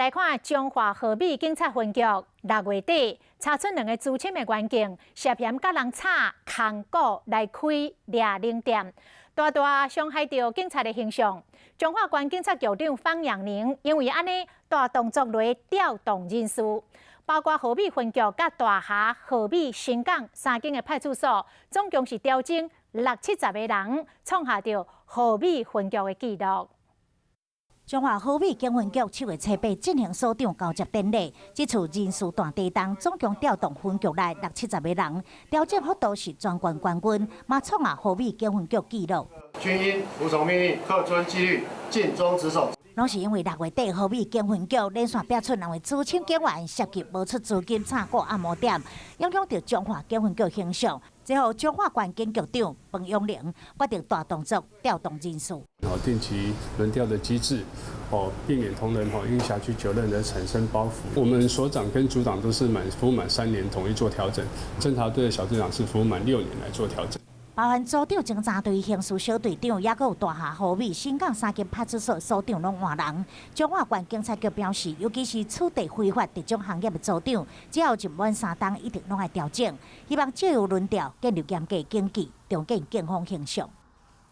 来看中华和美警察分局6月底查出2个资深的员警涉嫌甲人炒空股来开掠零店，大大伤害到警察的形象。中华县警察局长方阳宁因为安尼大动作来调动人事，包括和美分局甲大厦、和美、新港3间的派出所，总共是调整60-70个人，创下着和美分局的纪录。中华和美警分局7月7日进行所长交接典礼，这次人事大地动，总共调动分局内60-70个人，调整幅度是全县冠军，嘛创下和美警分局纪录。均应服从命令，恪遵纪律，尽忠职守。拢是因为6月底和美警分局连续逼出2位资深警员涉及无出资金炒股按摩店，影响到中华警分局形象。最后，中华县警局长彭永玲决定大动作调动人事。定期轮调的机制，避免同仁因辖区久任而产生包袱。我们所长跟组长都是服务满3年，统一做调整。侦查队的小队长是服务满6年来做调整。包含组长、警察队、刑事小队长，也有大厦、和美、新港3间派出所所长拢换人。中华县警察局表示，尤其是此地非法特种行业的组长，只要任满3冬，一定拢爱调整。希望借由轮调建立严格警纪，重建警方形象。